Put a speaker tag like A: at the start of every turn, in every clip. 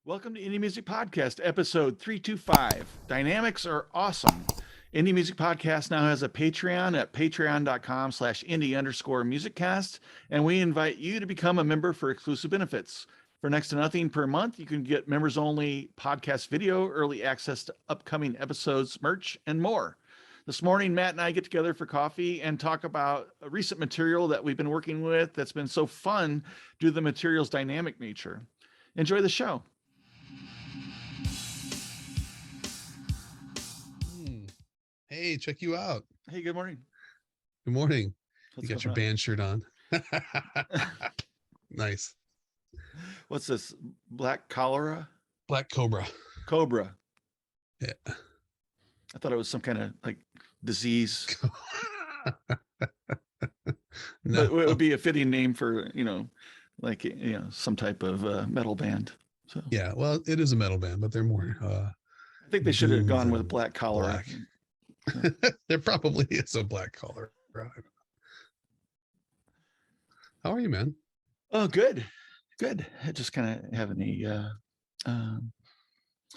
A: Welcome to Indie Music Podcast, episode 325. Dynamics are awesome. Indie Music Podcast now has a Patreon at patreon.com/indie_musiccast, and we invite you to become a member for exclusive benefits. For next to nothing per month, you can get members-only podcast video, early access to upcoming episodes, merch, and more. This morning, Matt and I get together for coffee and talk about a recent material that we've been working with that's been so fun due to the material's dynamic nature. Enjoy the show.
B: Hey, check you out.
A: Hey, good morning.
B: Good morning.
A: What's
B: you got your
A: going on?
B: band shirt on. Nice.
A: What's this? Black cholera?
B: Black Cobra.
A: Cobra.
B: Yeah.
A: I thought it was some kind of like disease.
B: No.
A: But it would be a fitting name for, like, some type of metal band. So
B: Yeah, well, it is a metal band, but they're more
A: I think they should have
B: doom
A: gone with
B: than
A: black cholera.
B: black. There probably is a black collar. How are you, man?
A: Oh, good. Good. Just kind of having a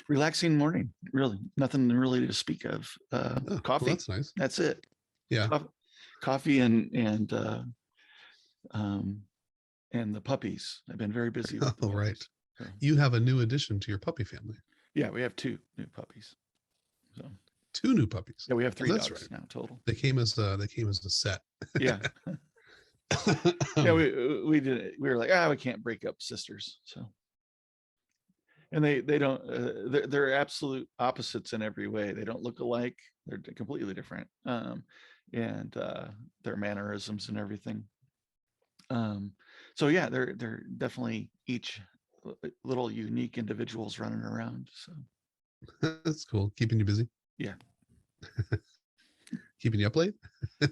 A: relaxing morning. Really, nothing really to speak of. Coffee.
B: Well, that's nice.
A: That's it.
B: Yeah.
A: Coffee and the puppies. I've been very busy with
B: Oh, right.
A: So.
B: You have a new addition to your puppy family.
A: Yeah, we have 2 new puppies. So
B: 2 new puppies.
A: yeah, we have 3
B: that's
A: dogs
B: right.
A: now total.
B: They came as a set.
A: Yeah. Yeah, we did it. We were like, we can't break up sisters. So, and they don't. They're absolute opposites in every way. They don't look alike. They're completely different. And their mannerisms and everything. So yeah, they're definitely each little unique individuals running around. So
B: that's cool. Keeping you busy.
A: Yeah.
B: Keeping you up late?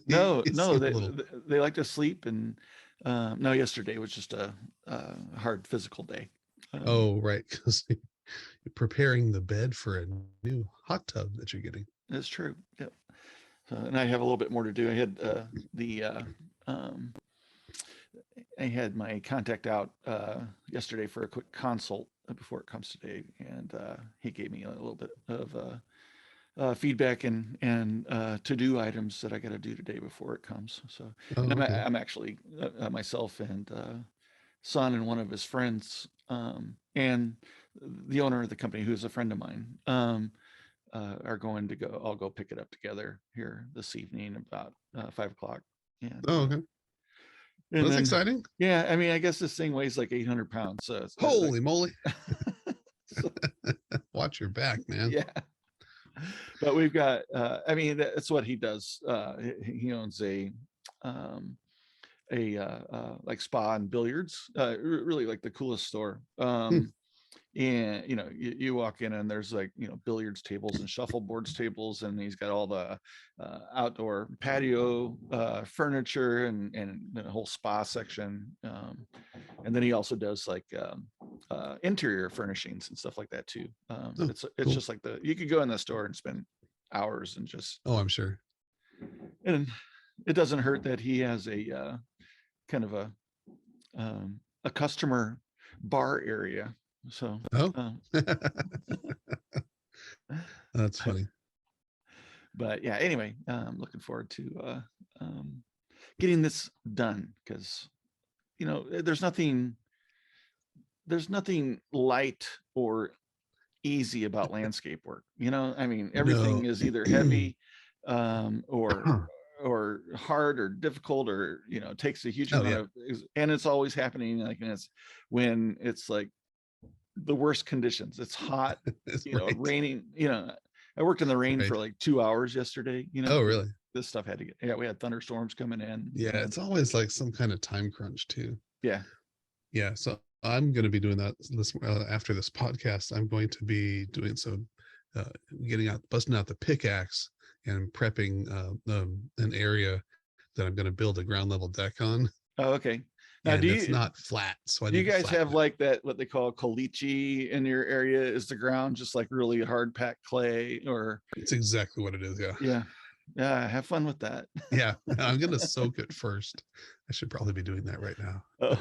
A: No, they like to sleep. And no, yesterday was just a hard physical day.
B: Oh, right. Because you're preparing the bed for a new hot tub that you're getting.
A: That's true. Yep. And I have a little bit more to do. I had I had my contact out yesterday for a quick consult before it comes today, and he gave me a little bit of feedback and to-do items that I got to do today before it comes. So I'm actually myself and son and one of his friends and the owner of the company, who's a friend of mine, are going to go. I'll go pick it up together here this evening about 5 o'clock. And,
B: okay. That's exciting.
A: Yeah, I mean, I guess this thing weighs like 800 pounds. So
B: holy moly! Watch your back, man.
A: Yeah. But we've got. I mean, that's what he does. He owns a like spa and billiards. Really like the coolest store. And you walk in and there's like billiards tables and shuffleboards tables, and he's got all the outdoor patio furniture and the whole spa section, and then he also does like interior furnishings and stuff like that too. It's cool. Just like you could go in the store and spend hours and just
B: I'm sure.
A: And it doesn't hurt that he has a kind of a customer bar area. So
B: that's funny.
A: But yeah, anyway, I'm looking forward to getting this done, because there's nothing light or easy about landscape work. I mean, everything is either heavy or hard or difficult, or takes a huge amount of, and it's always happening like, and it's when it's like the worst conditions. It's hot, right. Raining. I worked in the rain for like 2 hours yesterday.
B: Oh, really?
A: This stuff had to get. Yeah, we had thunderstorms coming in.
B: Yeah, it's always like some kind of time crunch too.
A: Yeah.
B: Yeah. So I'm going to be doing that after this podcast. I'm going to be doing some busting out the pickaxe and prepping an area that I'm going to build a ground level deck on.
A: Oh, okay. Now,
B: it's not flat. So
A: do you guys have like that, what they call caliche in your area? Is the ground just like really hard packed clay, or?
B: It's exactly what it is. Yeah.
A: Yeah. Yeah. Have fun with that.
B: Yeah. I'm going to soak it first. I should probably be doing that right now.
A: Oh.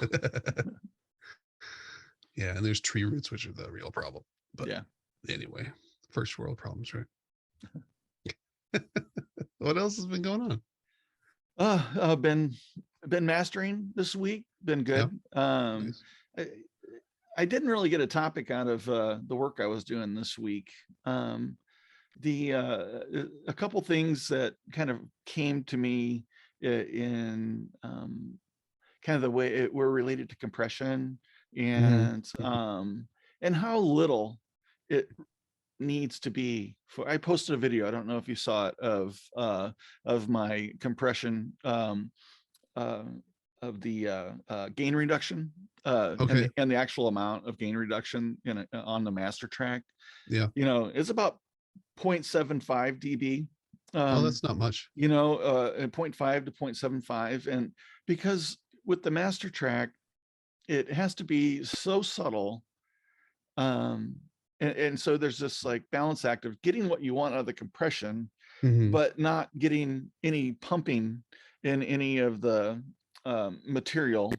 B: Yeah, and there's tree roots, which are the real problem. But
A: Yeah.
B: anyway, first world problems, right? What else has been going on?
A: Been mastering this week. Been
B: Yeah,
A: good.
B: nice.
A: I, I didn't really get a topic out of the work I was doing this week. Um, the A couple things that kind of came to me in kind of the way it were related to compression
B: Hmm.
A: and how little it needs to be for. I posted a video, I don't know if you saw it, of my compression, uh of the gain reduction,
B: Okay.
A: and the actual amount of gain reduction on the master track.
B: Yeah.
A: It's about 0.75 dB.
B: Oh,
A: um
B: that's not much.
A: and 0.5 to 0.75. And because with the master track, it has to be so subtle. um and so there's this like balance act of getting what you want out of the compression,
B: Hmm.
A: but not getting any pumping in any of the material.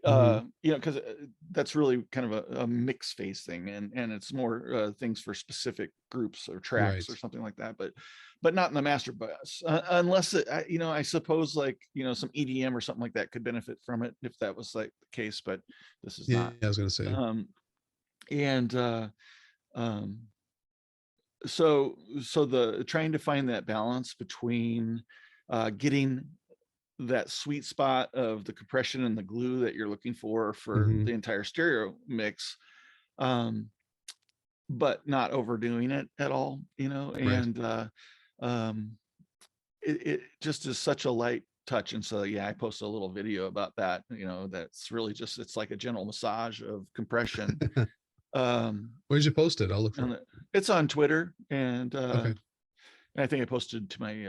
B: Hmm.
A: Because that's really kind of a mix phase thing, and it's more things for specific groups or tracks
B: Right.
A: or something like that, but not in the master bus, unless I suppose, like, some EDM or something like that could benefit from it if that was like the case, but this is
B: Yeah,
A: not.
B: I was gonna say.
A: um and um so the trying to find that balance between getting that sweet spot of the compression and the glue that you're looking for
B: Hmm.
A: the entire stereo mix, um, but not overdoing it at all,
B: Right.
A: and um, it just is such a light touch. And so, yeah, I posted a little video about that, that's really just, it's like a gentle massage of compression. Um,
B: Where'd you post it? I'll look for
A: and
B: it.
A: it's on Twitter,
B: Okay.
A: and I think I posted to my,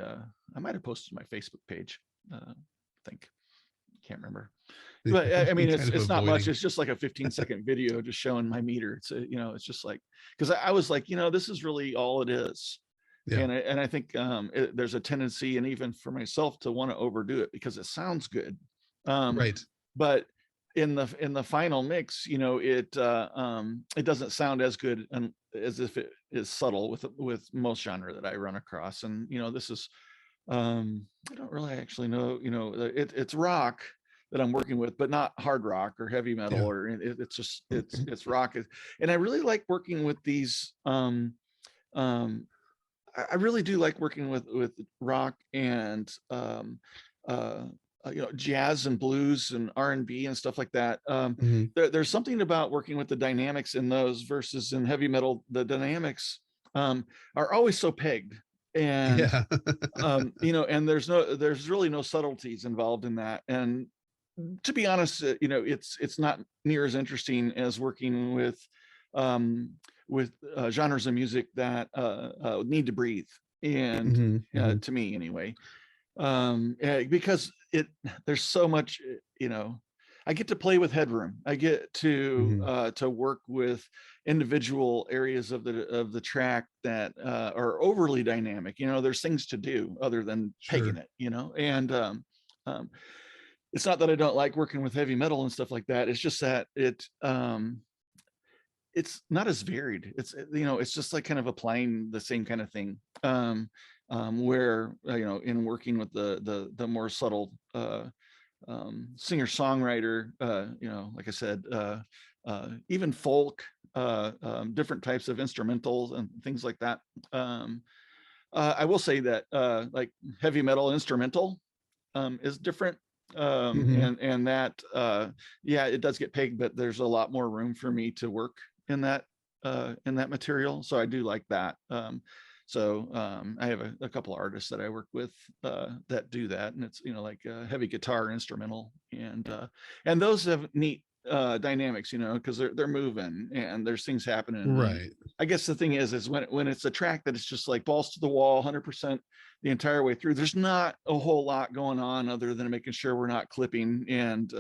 A: I might have posted my Facebook page. I think, can't remember. But I mean, it's
B: Kind of
A: it's not much.
B: avoiding.
A: It's just like a 15-second video just showing my meter. It's just like, because I was like, this is really all it is.
B: Yeah.
A: And I think there's a tendency, and even for myself, to want to overdo it because it sounds good. Um,
B: Right.
A: but in the final mix, it doesn't sound as good as if it is subtle with most genre that I run across. And this is, I don't really actually know, it's rock that I'm working with, but not hard rock or heavy metal,
B: Yeah.
A: or it's just it's rock. And I really like working with these. Um, I really do like working with rock and uh, jazz and blues and R&B and stuff like that.
B: Hmm.
A: There's something about working with the dynamics in those versus in heavy metal. The dynamics are always so pegged, and
B: Yeah.
A: and there's really no subtleties involved in that. And to be honest, it's not near as interesting as working um, with genres of music that need to breathe. And
B: Hmm. Hmm.
A: to me, anyway, because there's so much, I get to play with headroom. I get
B: Hmm.
A: to work with individual areas of the track that are overly dynamic. There's things to do other than pegging
B: Sure.
A: it. And um, it's not that I don't like working with heavy metal and stuff like that. It's just that it's not as varied. It's just like kind of applying the same kind of thing. Where in working with the more subtle singer songwriter, like I said, even folk, different types of instrumentals and things like that. Um, I will say that like heavy metal instrumental is different.
B: Hmm.
A: And that, yeah, it does get pegged, but there's a lot more room for me to work in that material. So I do like that. I have a couple of artists that I work with that do that, and it's like heavy guitar instrumental, and those have neat dynamics, because they're moving and there's things happening. And
B: Right.
A: I guess the thing is when it's a track that it's just like balls to the wall 100% the entire way through, there's not a whole lot going on other than making sure we're not clipping, and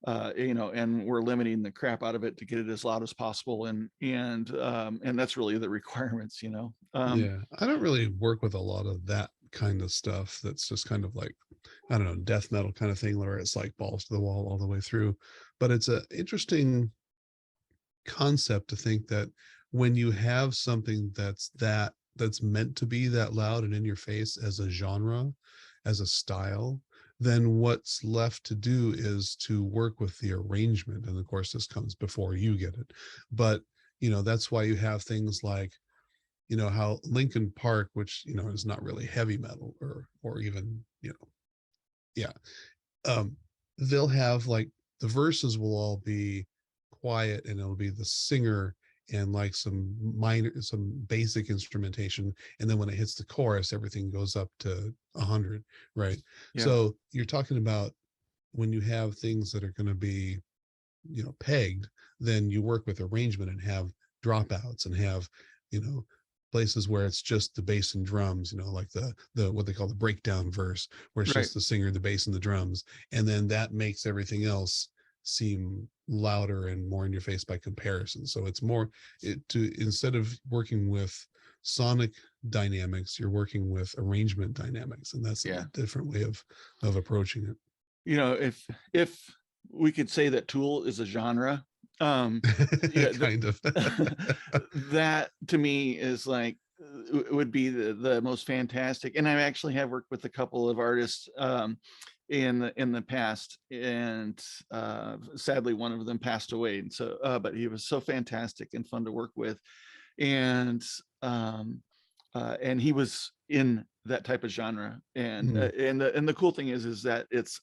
A: we're limiting the crap out of it to get it as loud as possible. And that's really the requirements.
B: Yeah. I don't really work with a lot of that kind of stuff. That's just kind of like, I don't know, death metal kind of thing where it's like balls to the wall all the way through. But it's a interesting concept to think that when you have something that's meant to be that loud and in your face as a genre, as a style, then what's left to do is to work with the arrangement. And of course, this comes before you get it. But, that's why you have things like, how Linkin Park, which, is not really heavy metal or even, yeah, um, they'll have like the verses will all be quiet and it'll be the singer and like some basic instrumentation, and then when it hits the chorus everything goes up to 100, right?
A: Yeah.
B: So you're talking about when you have things that are going to be pegged, then you work with arrangement and have dropouts and have you know places where it's just the bass and drums, like the what they call the breakdown verse, where it's
A: Right.
B: just the singer, the bass, and the drums, and then that makes everything else seem louder and more in your face by comparison. So it's more to instead of working with sonic dynamics, you're working with arrangement dynamics, and that's a
A: Yeah.
B: different way of approaching
A: If we could say that Tool is a genre, yeah,
B: it. Kind of.
A: that to me is like would be the most fantastic. And I actually have worked with a couple of artists in the past, and sadly one of them passed away. And so, but he was so fantastic and fun to work with, and um, and he was in that type of genre. And
B: Mm,
A: and the cool thing is that it's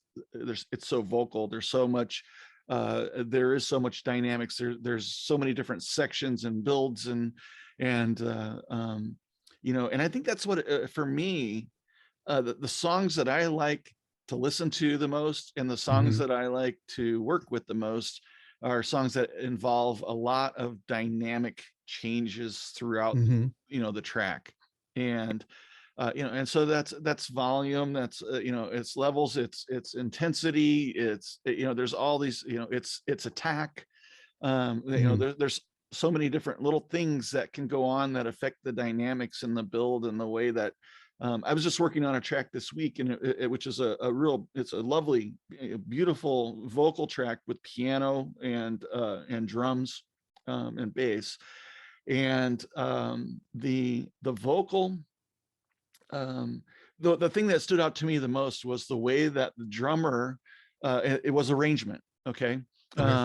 A: so vocal. There's so much. There is so much dynamics. There's so many different sections and builds and and I think that's what for me the songs that I like to listen to the most and the songs
B: mhm,
A: that I like to work with the most are songs that involve a lot of dynamic changes throughout
B: mhm,
A: the track. And and so that's volume, that's it's levels, it's intensity, it's there's all these, it's attack.
B: mhm,
A: There's so many different little things that can go on that affect the dynamics and the build and the way that I was just working on a track this week, and which is it's a lovely, beautiful vocal track with piano and drums and bass, and the vocal. Um, the thing that stood out to me the most was the way that the drummer, it was arrangement. Okay.
B: okay,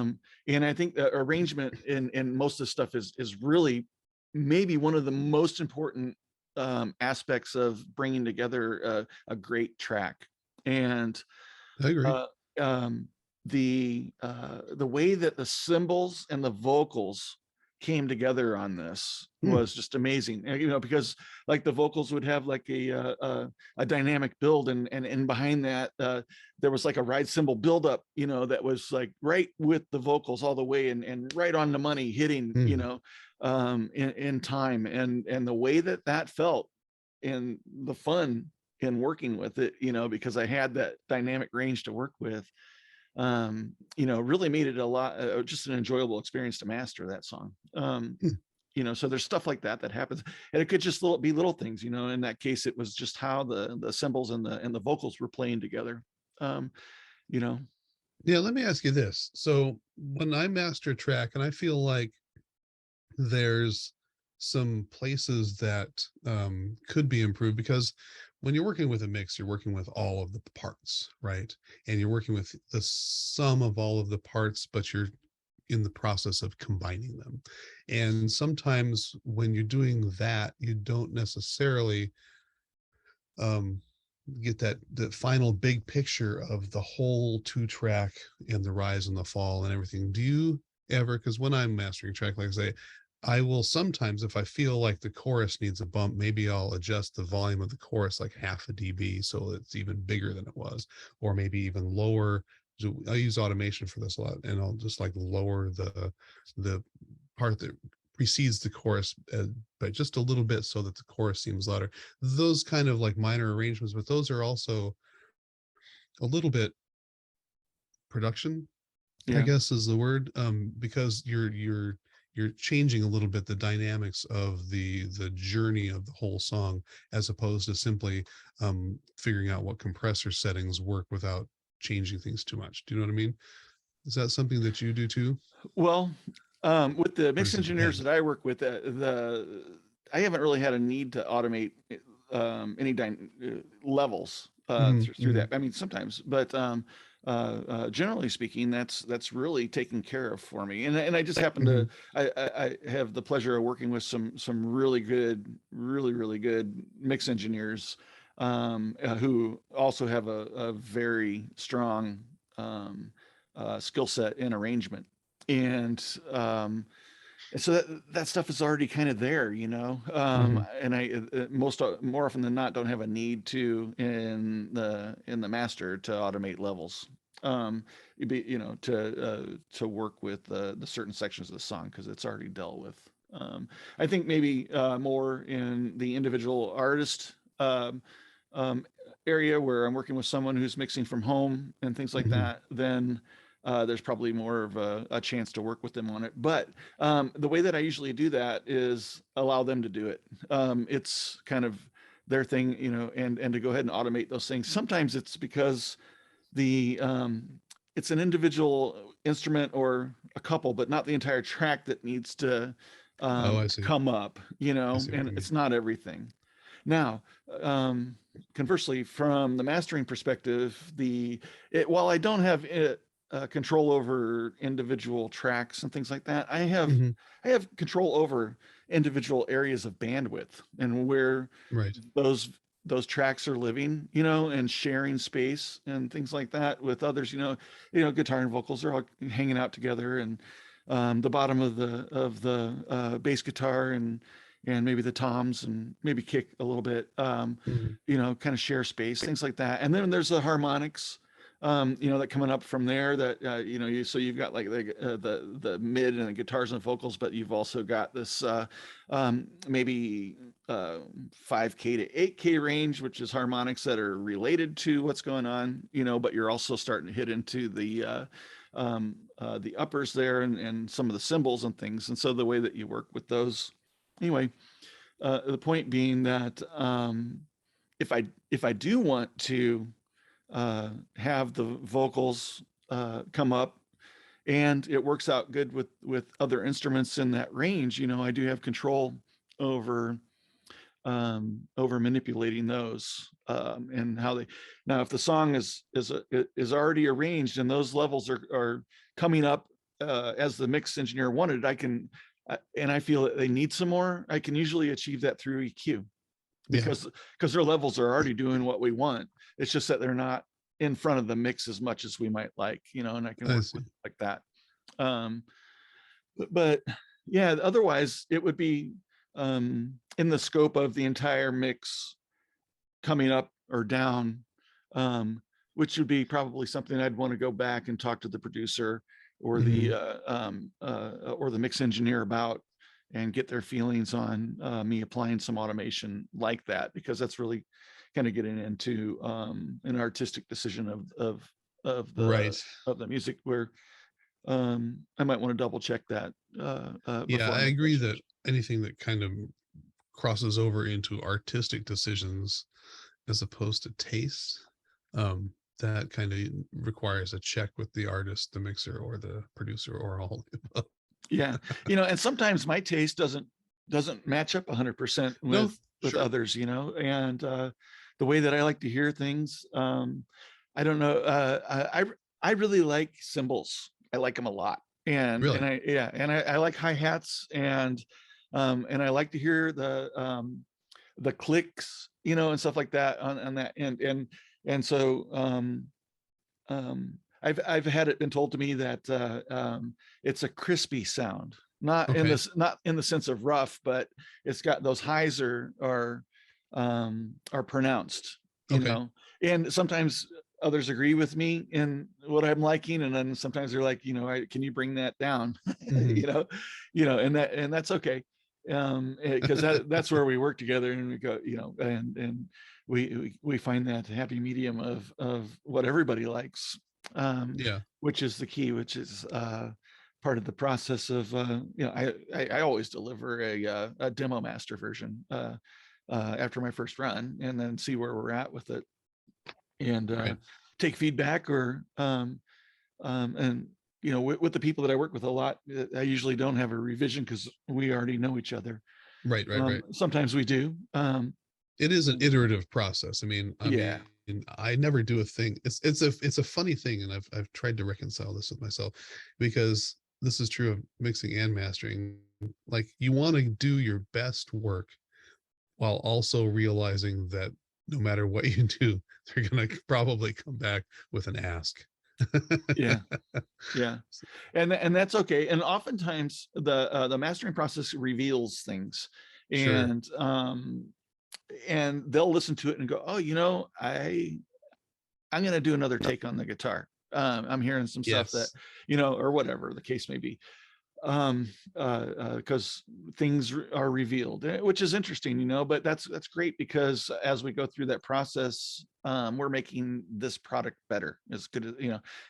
A: And I think that arrangement in most of the stuff is really maybe one of the most important aspects of bringing together a great track. And
B: I agree.
A: uh, um, the way that the cymbals and the vocals came together on this
B: Hmm,
A: was just amazing. Because like the vocals would have like a dynamic build, and behind that there was like a ride cymbal buildup, that was like right with the vocals all the way, and right on the money, hitting,
B: hmm,
A: in time, and the way that that felt, and the fun in working with it, because I had that dynamic range to work with, really made it a lot, just an enjoyable experience to master that song.
B: hmm.
A: So there's stuff like that that happens, and it could just be little things. In that case, it was just how the cymbals and the vocals were playing together. Um, you know,
B: Yeah, let me ask you this. So when I master a track, and I feel like there's some places that could be improved, because when you're working with a mix, you're working with all of the parts, right? And you're working with the sum of all of the parts, but you're in the process of combining them. And sometimes when you're doing that, you don't necessarily um, get that final big picture of the whole two track and the rise and the fall and everything. Do you ever, because when I'm mastering a track, like I say, I will sometimes, if I feel like the chorus needs a bump, maybe I'll adjust the volume of the chorus like half a dB so it's even bigger than it was, or maybe even lower. So I use automation for this a lot, and I'll just like lower the part that precedes the chorus by just a little bit so that the chorus seems louder. Those kind of like minor arrangements, but those are also a little bit production, I
A: yeah.
B: guess is the word, because you're changing a little bit the dynamics of the journey of the whole song, as opposed to simply figuring out what compressor settings work without changing things too much. Do you know what I mean? Is that something that you do too?
A: Well, With the mix
B: Producing
A: engineers
B: demand.
A: that I work with, I haven't really had a need to automate any levels through
B: Hmm.
A: that. I mean, sometimes, but generally speaking, that's really taken care of for me. And I just happen to
B: Hmm.
A: I have the pleasure of working with some really good, really good mix engineers who also have a very strong skill set in arrangement. And and so that stuff is already kind of there, you know.
B: Hmm.
A: And I most more often than not don't have a need to in the master to automate levels. You'd be, you know, to work with the certain sections of the song because it's already dealt with. I think maybe more in the individual artist um, area where I'm working with someone who's mixing from home and things like
B: Hmm.
A: that, then there's probably more of a chance to work with them on it. But the way that I usually do that is allow them to do it. It's kind of their thing, you know, and to go ahead and automate those things. Sometimes it's because the it's an individual instrument or a couple, but not the entire track that needs to
B: Oh, I see.
A: come up, you
B: I
A: know,
B: see what
A: and
B: you mean.
A: it's not everything. Now, conversely, from the mastering perspective, while I don't have control over individual tracks and things like that,
B: Hmm.
A: I have control over individual areas of bandwidth and where
B: Right.
A: those those tracks are living, you know, and sharing space and things like that with others. Guitar and vocals are all hanging out together, and the bottom of the bass guitar and maybe the toms and maybe kick a little bit,
B: Hmm.
A: kind of share space, things like that. And then there's the harmonics, that coming up from there that, so you've got like the mid and the guitars and vocals, but you've also got this, maybe 5K to 8K range, which is harmonics that are related to what's going on, but you're also starting to hit into the uppers there and some of the cymbals and things. And so the way that you work with those, anyway, the point being that if I do want to have the vocals come up and it works out good with other instruments in that range, I do have control over over manipulating those and how they. Now if the song is already arranged and those levels are coming up as the mix engineer wanted, I can and I feel that they need some more, I can usually achieve that through EQ
B: Yeah,
A: because their levels are already doing what we want. It's just that they're not in front of the mix as much as we might like, and I can
B: I
A: work
B: see.
A: with like that. um but yeah, otherwise it would be in the scope of the entire mix coming up or down, um, which would be probably something I'd want to go back and talk to the producer
B: Hmm.
A: or the mix engineer about and get their feelings on me applying some automation like that, because that's really kind of getting into an artistic decision of the
B: Right.
A: of the music where I might want to double check that
B: Yeah,
A: before I
B: I
A: make that
B: agree that
A: change.
B: anything that kind of crosses over into artistic decisions as opposed to taste, um, that kind of requires a check with the artist, the mixer, or the producer, or all.
A: Yeah, and sometimes my taste doesn't match up 100%
B: No,
A: with
B: sure.
A: others, and the way that I like to hear things. I don't know. I really like cymbals. I like them a lot, and
B: Really.
A: I yeah, and I like hi hats and I like to hear the clicks, and stuff like that on that end, and so I've had it been told to me that it's a crispy sound,
B: Okay.
A: not in the sense of rough, but it's got those highs are pronounced,
B: Okay.
A: and sometimes others agree with me in what I'm liking, and then sometimes they're like, can you bring that down,
B: Hmm.
A: and that's okay, because that's where we work together and we go, and we find that happy medium of what everybody likes,
B: Yeah.
A: which is the key, which is part of the process of I always deliver a demo master version after my first run and then see where we're at with it and
B: Right.
A: take feedback or and with the people that I work with a lot, I usually don't have a revision because we already know each other.
B: Right, right, right.
A: Sometimes we do.
B: It is an iterative process.
A: Yeah,
B: I never do a thing. It's a funny thing, and I've tried to reconcile this with myself, because this is true of mixing and mastering. Like, you want to do your best work while also realizing that no matter what you do, they're going to probably come back with an ask.
A: yeah, yeah, and that's okay. And oftentimes the mastering process reveals things,
B: Sure.
A: and they'll listen to it and go, oh, I'm going to do another take on the guitar. I'm hearing some stuff that,
B: Yes.
A: or whatever the case may be. Because things are revealed, which is interesting, but that's great, because as we go through that process, we're making this product better, as good as,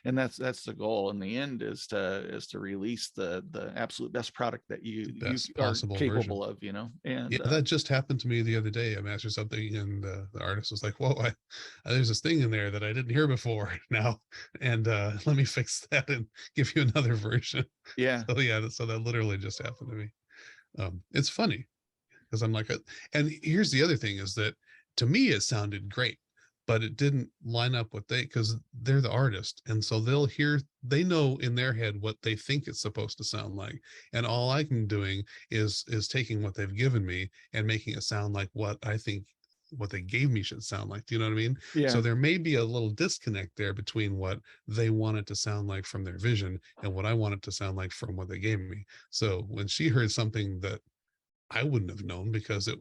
A: and that's the goal in the end, is to release the absolute best product that you
B: Best
A: are
B: possible version.
A: capable of,
B: Yeah,
A: and
B: that just happened to me the other day. I mastered something, and the artist was like, "Whoa, there's this thing in there that I didn't hear before now, and let me fix that and give you another version."
A: yeah,
B: So yeah, so that literally just happened to me. It's funny because I'm like, and here's the other thing is that to me it sounded great, but it didn't line up with because they're the artist, and so they know in their head what they think it's supposed to sound like, and all I'm doing is taking what they've given me and making it sound like what I think what they gave me should sound like. Do you know what I mean? So
A: yeah,
B: there may be a little disconnect there between what they want it to sound like from their vision and what I want it to sound like from what they gave me. So when she heard something that I wouldn't have known because it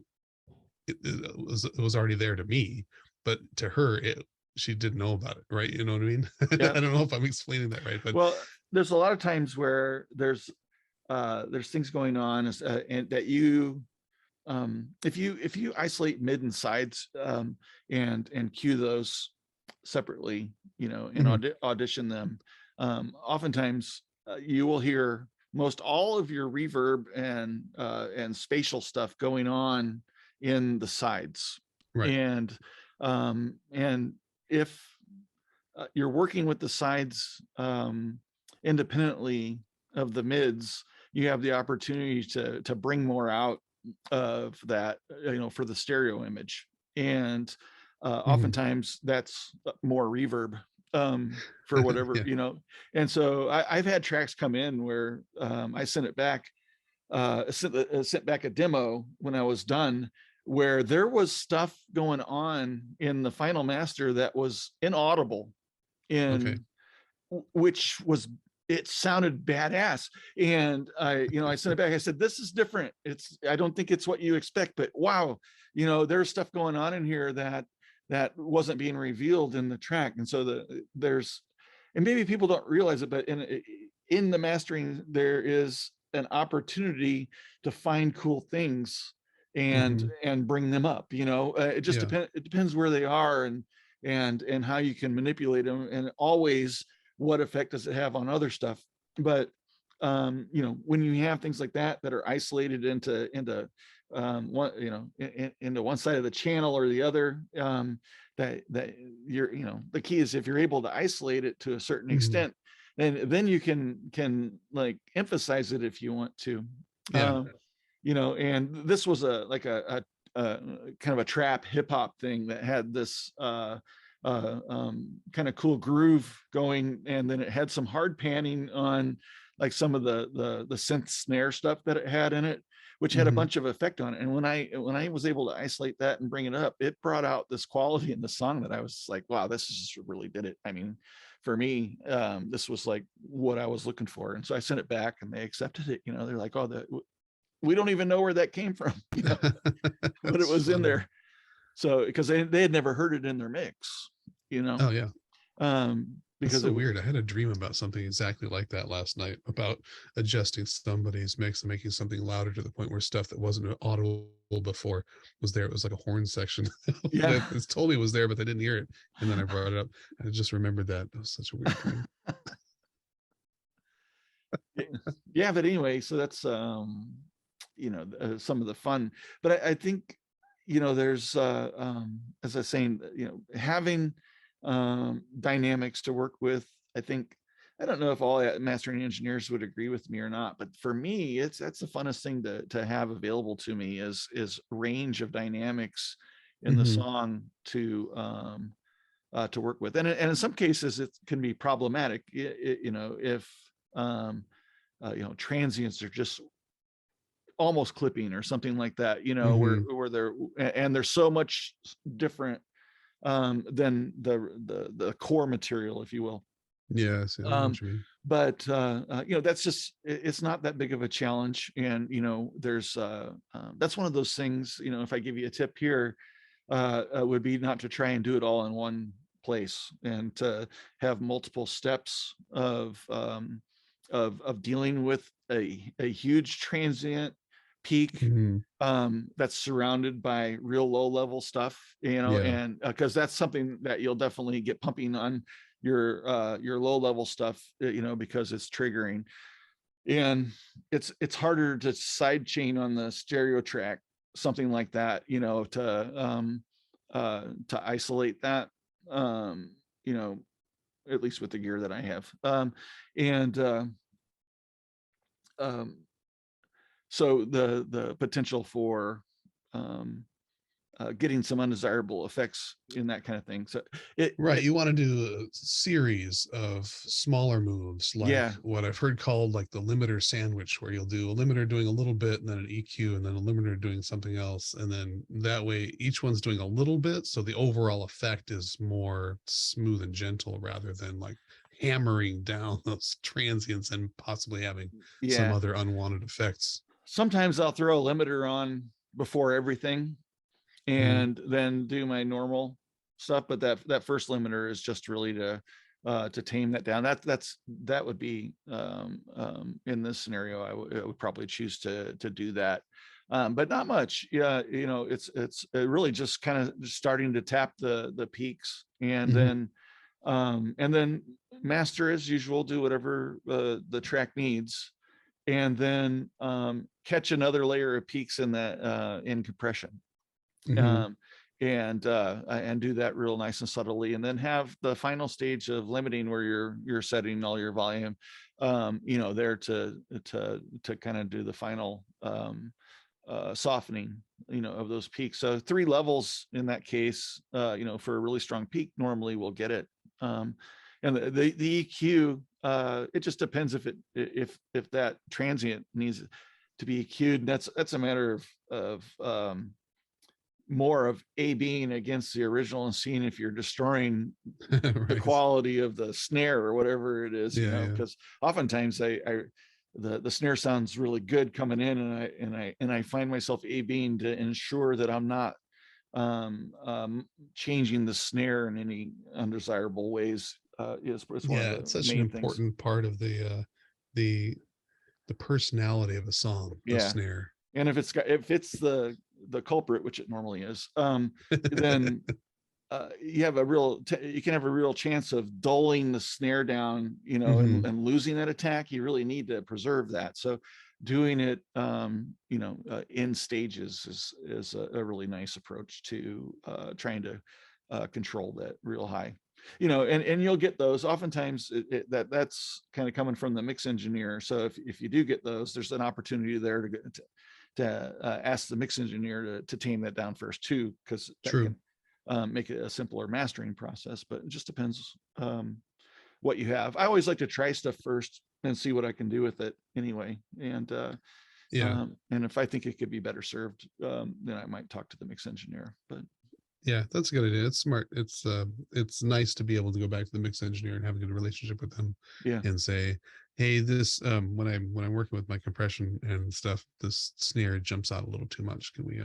B: was already there to me, but to her she didn't know about it, right? You know what I mean?
A: yeah.
B: I don't know if I'm explaining that right, but
A: Well, there's a lot of times where there's things going on, and that if you isolate mid and sides, and cue those separately, and
B: Mhm,
A: audition them, oftentimes you will hear most all of your reverb and spatial stuff going on in the sides,
B: right.
A: and if you're working with the sides, independently of the mids, you have the opportunity to bring more out of that, for the stereo image. And
B: Mhm.
A: oftentimes that's more reverb, for whatever,
B: Yeah.
A: and so I've had tracks come in where I sent it back, sent back a demo when I was done, where there was stuff going on in the final master that was inaudible,
B: Okay.
A: in which was, it sounded badass. And I sent it back. I said, this is different. I don't think it's what you expect, but wow, there's stuff going on in here that wasn't being revealed in the track. And so and maybe people don't realize it, but in the mastering, there is an opportunity to find cool things and
B: Mhm.
A: and bring them up. It just
B: Yeah.
A: depends where they are, and how you can manipulate them, and always what effect does it have on other stuff. But when you have things like that are isolated into into one side of the channel or the other, that the key is, if you're able to isolate it to a certain
B: Mhm.
A: extent, then you can like emphasize it if you want to.
B: Yeah.
A: And this was a kind of a trap hip hop thing that had this kind of cool groove going, and then it had some hard panning on like some of the synth snare stuff that it had in it, which had a
B: Mhm.
A: bunch of effect on it. And when I was able to isolate that and bring it up, it brought out this quality in the song that I was like, wow, this is really did it. I mean, for me, this was like what I was looking for. And so I sent it back and they accepted it. They're like, oh, we don't even know where that came from, but it
B: That's
A: was in
B: funny.
A: there. So because they had never heard it in their mix, you know,
B: Oh yeah. That's
A: because
B: so weird. I had a dream about something exactly like that last night, about adjusting somebody's mix and making something louder to the point where stuff that wasn't audible before was there. It was like a horn section
A: yeah,
B: that it's told me was there, but they didn't hear it. And then I brought it up. I just remembered that. It was such a weird dream.
A: yeah. But anyway, so that's some of the fun. But I think there's as I was saying, having dynamics to work with. I think I don't know if all mastering engineers would agree with me or not, but for me, that's the funnest thing to have available to me is range of dynamics in the
B: Hmm.
A: song to work with, and in some cases it can be problematic, if um, transients are just almost clipping or something like that, where
B: Hmm.
A: they're and there's so much different than the core material, if you will.
B: Yes, I know
A: Um,
B: what you mean.
A: but that's just it's not that big of a challenge, and there's that's one of those things. If I give you a tip here, would be not to try and do it all in one place, and to have multiple steps of dealing with a huge transient peak
B: Hmm.
A: that's surrounded by real low level stuff,
B: Yeah.
A: and because that's something that you'll definitely get pumping on your low level stuff, because it's triggering, and it's harder to side chain on the stereo track, something like that, to isolate that, um, you know, at least with the gear that I have. And um, so the potential for um, getting some undesirable effects in that kind of thing. So
B: Right. You want to do a series of smaller moves, like
A: yeah,
B: what I've heard called like the limiter sandwich, where you'll do a limiter doing a little bit and then an EQ and then a limiter doing something else. And then that way each one's doing a little bit. So the overall effect is more smooth and gentle rather than like hammering down those transients and possibly having some
A: yeah.
B: other unwanted effects.
A: Sometimes I'll throw a limiter on before everything,
B: Mhm.
A: and then do my normal stuff. But that first limiter is just really to tame that down. That would be in this scenario. I would probably choose to do that, but not much. Yeah, it's really just kind of starting to tap the peaks,
B: Mhm.
A: and then master as usual. Do whatever the track needs, and then catch another layer of peaks in that in compression,
B: Mhm.
A: um, and do that real nice and subtly, and then have the final stage of limiting where you're setting all your volume, there to kind of do the final softening, of those peaks. So 3 levels in that case, for a really strong peak, normally we'll get it. And the EQ, it just depends if that transient needs to be EQ'd. That's a matter of more of A being against the original and seeing if you're destroying the
B: Right.
A: quality of the snare or whatever it is,
B: Yeah, yeah.
A: because oftentimes the snare sounds really good coming in, and I find myself A being to ensure that I'm not changing the snare in any undesirable ways, is one of
B: Yeah,
A: the
B: it's such an
A: main things.
B: important part of the the personality of a song, the
A: Yeah.
B: snare.
A: And if it's the culprit, which it normally is, then you can have a real chance of dulling the snare down,
B: Hmm.
A: and losing that attack. You really need to preserve that. So doing it, in stages is a really nice approach to trying to control that real high. And you'll get those. Oftentimes that's kind of coming from the mix engineer. So if you do get those, there's an opportunity there to ask the mix engineer to tame that down first too, because that
B: True.
A: can make it a simpler mastering process. But it just depends what you have. I always like to try stuff first and see what I can do with it anyway.
B: Yeah.
A: And if I think it could be better served, then I might talk to the mix engineer. But
B: Yeah, that's a good idea. It's smart. It's nice to be able to go back to the mix engineer and have a good relationship with them
A: yeah,
B: and say, hey, this when I'm working with my compression and stuff, this snare jumps out a little too much. Can we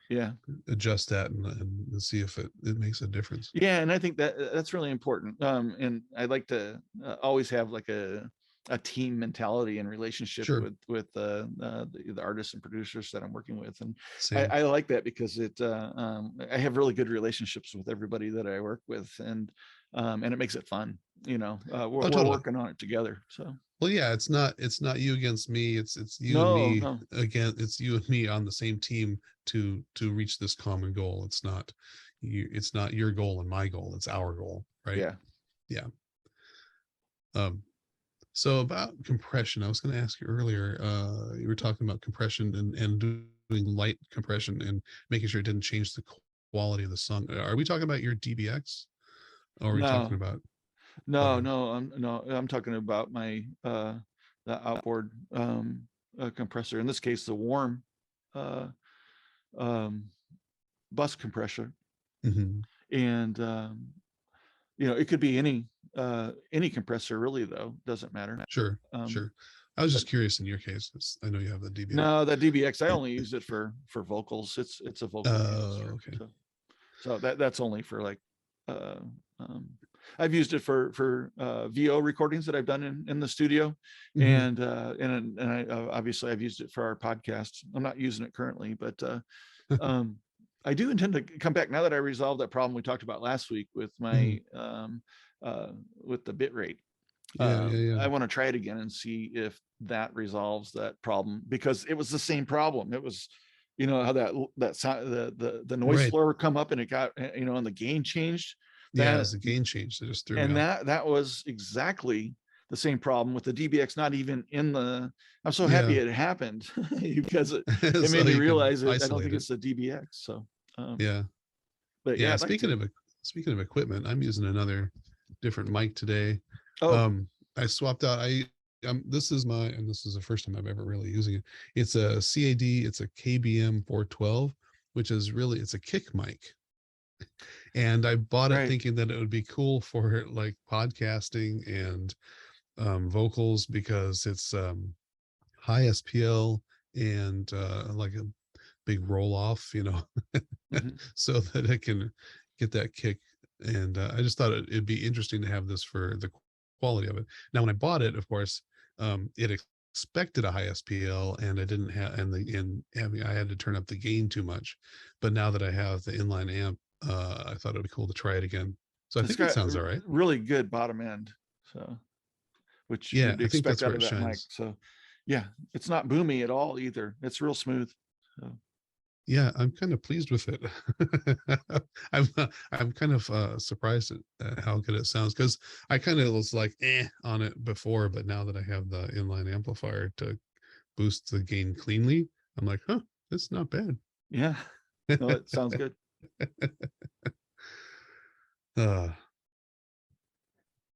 A: yeah,
B: adjust that and see if it makes a difference?
A: yeah. And I think that's really important. And I like to always have like a team mentality and relationship
B: Sure.
A: with the artists and producers that I'm working with, and
B: Same.
A: I like that because I have really good relationships with everybody that I work with, and it makes it fun.
B: Oh,
A: We're
B: totally.
A: working on it together. So
B: Well, yeah, it's not you against me. It's you and
A: no,
B: me
A: no,
B: again. It's you and me on the same team to reach this common goal. It's not you. It's not your goal and my goal. It's our goal, right?
A: yeah,
B: Yeah. Um. So about compression, I was going to ask you earlier. You were talking about compression and doing light compression and making sure it didn't change the quality of the song. Are we talking about your DBX, or are we talking
A: No,
B: about?
A: no,
B: Okay.
A: no, I'm talking about my the outboard compressor. In this case, the warm uh, um, bus compressor,
B: Hmm.
A: and it could be any compressor really, though, doesn't matter.
B: Sure,
A: Um,
B: sure. I was
A: but
B: just curious in your case, 'cause I know you have the DBX.
A: no, that DBX, I only use it for vocals. It's a vocal canister,
B: Okay.
A: so that's only for like uh, um, I've used it for VO recordings that I've done in the studio,
B: Hmm.
A: and I obviously I've used it for our podcast. I'm not using it currently, but um, I do intend to come back now that I resolved that problem we talked about last week with
B: Hmm.
A: my uh, with the bit rate.
B: Yeah, yeah, yeah.
A: I want to try it again and see if that resolves that problem, because it was the same problem. It was, how that sound, the noise
B: Right.
A: floor would come up and it got, and the gain changed.
B: Yeah,
A: That
B: as the gain changed, it just threw me
A: and
B: off.
A: that was exactly the same problem with the DBX not even in the. I'm so happy
B: Yeah.
A: it happened because it
B: So
A: made me
B: you could
A: realize it. I don't
B: isolate
A: think
B: it.
A: it's the DBX. So, um,
B: Yeah.
A: but yeah,
B: Yeah.
A: I'd like to.
B: Speaking of equipment, I'm using another different mic today.
A: Oh,
B: I swapped out. This is and this is the first time I've ever really using it. It's a CAD. It's a KBM 412, which is really it's a kick mic, and I bought it
A: right.
B: thinking that it would be cool for like podcasting and vocals because it's high SPL and like a big roll off,
A: Mhm.
B: so that it can get that kick. And I just thought it'd be interesting to have this for the quality of it. Now, when I bought it, of course, it expected a high SPL, and I didn't have, and having I had to turn up the gain too much. But now that I have the inline amp, I thought it'd be cool to try it again. So I
A: It's
B: think it
A: got
B: sounds all right.
A: really good bottom end. So, which
B: Yeah,
A: you'd
B: I think
A: expect
B: that's
A: out
B: where
A: of
B: it
A: that mic.
B: shines.
A: So, yeah, it's not boomy at all either. It's real smooth. So,
B: Yeah, I'm kind of pleased with it. I'm kind of surprised at how good it sounds because I kind of was like on it before, but now that I have the inline amplifier to boost the gain cleanly, I'm like, huh, it's not bad.
A: yeah, no, it sounds good.
B: uh,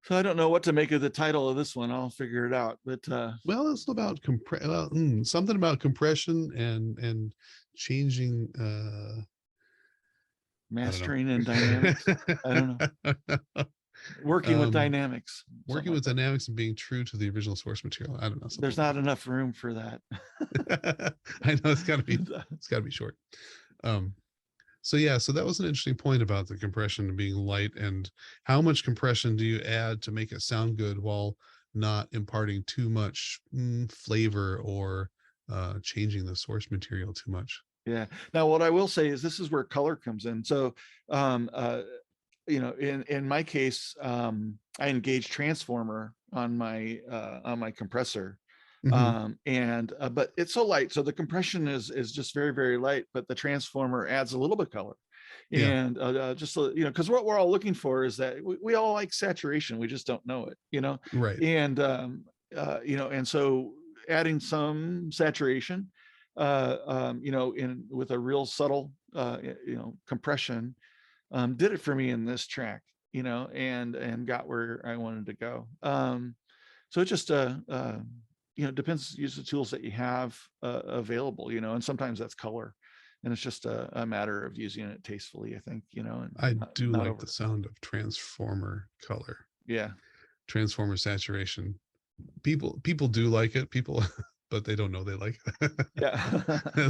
A: So I don't know what to make of the title of this one. I'll figure it out. But
B: well, it's about something about compression and changing. I don't
A: mastering and dynamics. I don't know.
B: know.
A: Working with
B: um,
A: dynamics, something
B: Working
A: like
B: with
A: that.
B: dynamics and being true to the original source material. I don't know, something
A: There's
B: like
A: not enough room for that.
B: that. I know it's got to be short. Um, so yeah, so that was an interesting point about the compression being light and how much compression do you add to make it sound good while not imparting too much flavor or changing the source material too much.
A: Yeah. Now, what I will say is this is where color comes in. So, um, uh, in my case, I engaged transformer on my compressor,
B: Hmm.
A: and but it's so light, so the compression is just very very light, but the transformer adds a little bit of color,
B: Yeah,
A: and just so, because what we're all looking for is that we all like saturation, we just don't know it,
B: right.
A: and and so adding some saturation, in with a real subtle, compression, did it for me in this track, and got where I wanted to go. So it just depends. Use the tools that you have available, and sometimes that's color, and it's just a matter of using it tastefully, I think, and
B: I do
A: not
B: like
A: over
B: the
A: the top.
B: sound of transformer color,
A: Yeah,
B: transformer saturation. People do like it. People, but they don't know they like it.
A: yeah,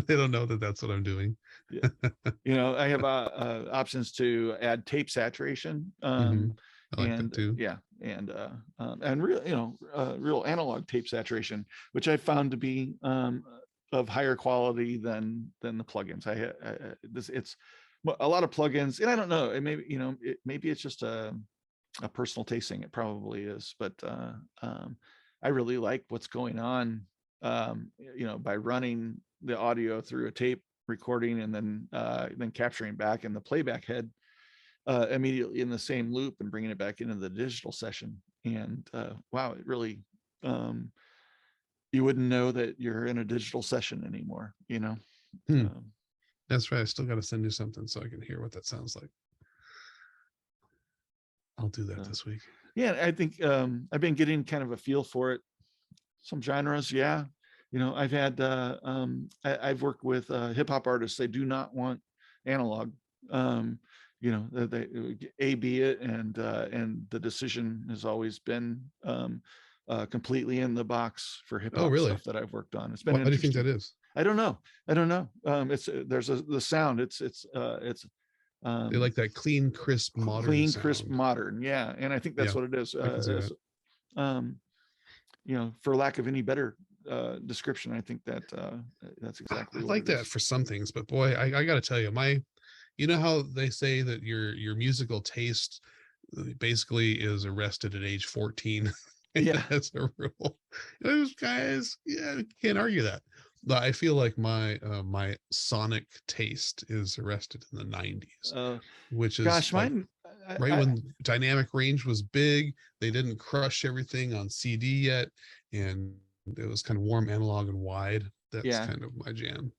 B: They don't know that that's what I'm doing.
A: yeah. I have options to add tape saturation,
B: Hmm. I like that
A: and
B: too.
A: yeah, and real, real analog tape saturation, which I found to be of higher quality than the plugins. It's a lot of plugins, and I don't know. It maybe maybe it's just a personal tasting. It probably is, but I really like what's going on. By running the audio through a tape recording and then capturing back in the playback head immediately in the same loop and bringing it back into the digital session. And wow, it really um, you wouldn't know that you're in a digital session anymore, you know?
B: Hmm.
A: Um,
B: That's right. I still got to send you something so I can hear what that sounds like. I'll do that
A: so
B: this week.
A: yeah, I think I've been getting kind of a feel for it. Some genres, yeah. You know, I've worked with hip hop artists. They do not want analog. Um, you know, they A B it, and the decision has always been completely in the box for hip
B: Oh,
A: hop
B: really?
A: stuff that I've worked on. It's been
B: Why do you think
A: interesting.
B: that is?
A: I don't know. I don't know. It's there's the sound. It's
B: They
A: um,
B: like that clean, crisp, modern
A: clean, crisp,
B: sound.
A: modern. Yeah, and I think that's
B: Yeah,
A: what it is.
B: I can see that.
A: Um, you know, for lack of any better description, I think that that's
B: I
A: exactly what
B: like
A: it
B: that
A: is.
B: for some things, but boy, I got to tell you, you know how they say that your musical taste basically is arrested at age 14.
A: Yeah.
B: That's a rule. Those guys, yeah, can't argue that. But I feel like my sonic taste is arrested in the 90s,
A: Uh,
B: which is
A: gosh,
B: like
A: mine.
B: right when dynamic range was big. They didn't crush everything on CD yet, and it was kind of warm analog and wide. That's
A: Yeah.
B: kind of my jam.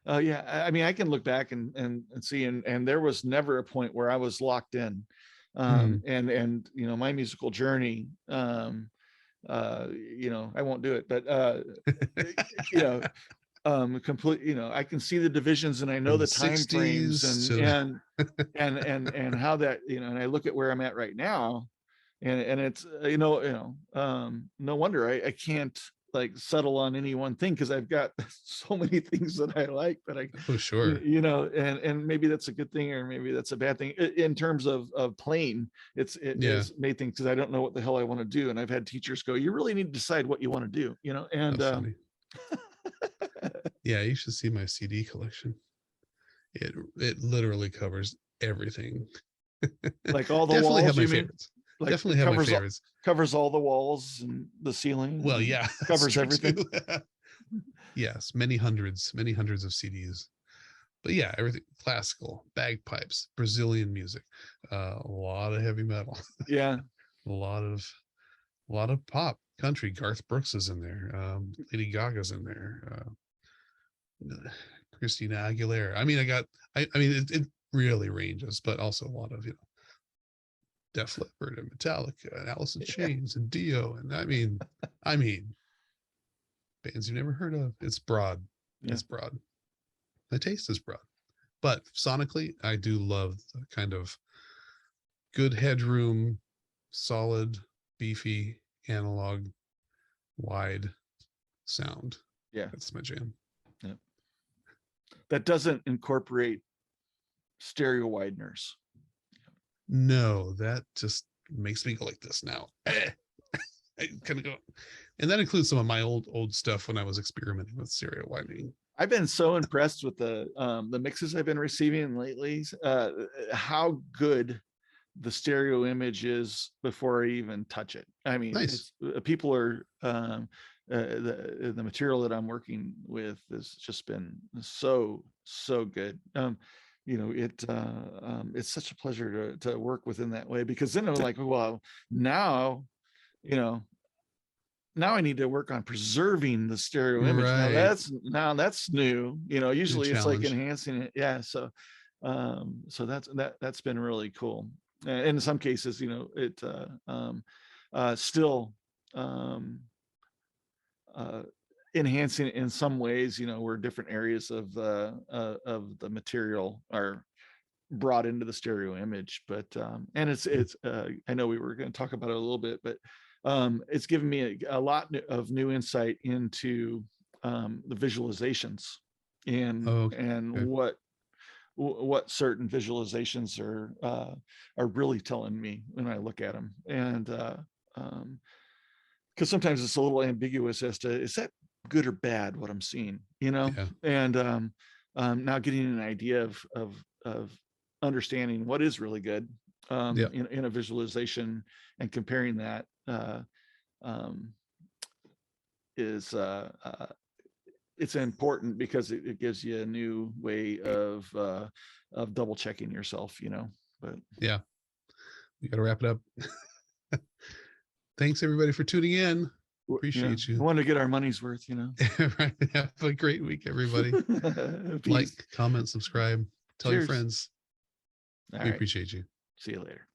A: Yeah. I mean, I can look back and see, and there was never a point where I was locked in.
B: Hmm.
A: And you know, my musical journey. You know, I won't do it, but you know, complete. You know, I can see the divisions, and I know
B: From the
A: the time frames,
B: 60s to
A: and how that, you know, and I look at where I'm at right now, and it's no wonder I can't like settle on any one thing, because I've got so many things that I like that I
B: oh sure.
A: you know, and maybe that's a good thing or maybe that's a bad thing in terms of playing. It
B: Yeah.
A: is made things because I don't know what the hell I want to do, and I've had teachers go, you really need to decide what you want to do, you know.
B: How
A: And
B: funny. Yeah, you should see my CD collection. It literally covers everything.
A: like all the
B: Definitely have
A: walls,
B: my
A: you mean?
B: favorites.
A: Like
B: Definitely
A: it
B: have my
A: covers
B: favorites.
A: covers all the walls and the ceiling
B: Well,
A: and
B: yeah, that's
A: covers
B: true
A: everything.
B: too. Yes, many hundreds of CDs. But yeah, everything classical, bagpipes, Brazilian music, a lot of heavy metal,
A: Yeah.
B: a lot of pop, country. Garth Brooks is in there. Lady Gaga's in there. Christina Aguilera. I mean, I mean, it really ranges, but also a lot of Def Leppard and Metallica and Alice in
A: Yeah.
B: Chains and Dio, and I mean, bands you've never heard of. It's broad.
A: Yeah.
B: It's broad. My taste is broad, but sonically, I do love the kind of good headroom, solid, beefy, analog, wide sound.
A: Yeah.
B: That's my jam.
A: Yeah. That doesn't incorporate stereo wideners.
B: No, that just makes me go like this now. I kind of go, and that includes some of my old stuff when I was experimenting with stereo widening.
A: I've been so impressed with the mixes I've been receiving lately. How good the stereo image is before I even touch it. I mean,
B: Nice.
A: it's people are the material that I'm working with has just been so good. You know, it's such a pleasure to work with in that way, because then I'm like, well, now, you know, now I need to work on preserving the stereo image.
B: Right.
A: Now that's new. You know,
B: New
A: usually it's like
B: challenge.
A: enhancing it. Yeah. So that's been really cool. And in some cases, you know, it still um, uh, enhancing it in some ways. You know, where different areas of the material are brought into the stereo image. But and it's I know we were going to talk about it a little bit, but it's given me a lot of new insight into the visualizations
B: Oh,
A: and
B: okay.
A: what certain visualizations are really telling me when I look at them. And because sometimes it's a little ambiguous as to, is that good or bad what I'm seeing, you know.
B: Yeah.
A: And now getting an idea of understanding what is really good
B: Yeah.
A: in a visualization, and comparing that um, is it's important, because it gives you a new way of double checking yourself, you know. But
B: Yeah. We got to wrap it up. Thanks everybody for tuning in. Appreciate
A: We
B: you.
A: want to get our money's worth, you know.
B: Right. Have a great week, everybody. Like,
A: Peace.
B: comment, subscribe, tell your
A: Cheers.
B: friends.
A: All
B: We
A: right.
B: appreciate you.
A: See you later.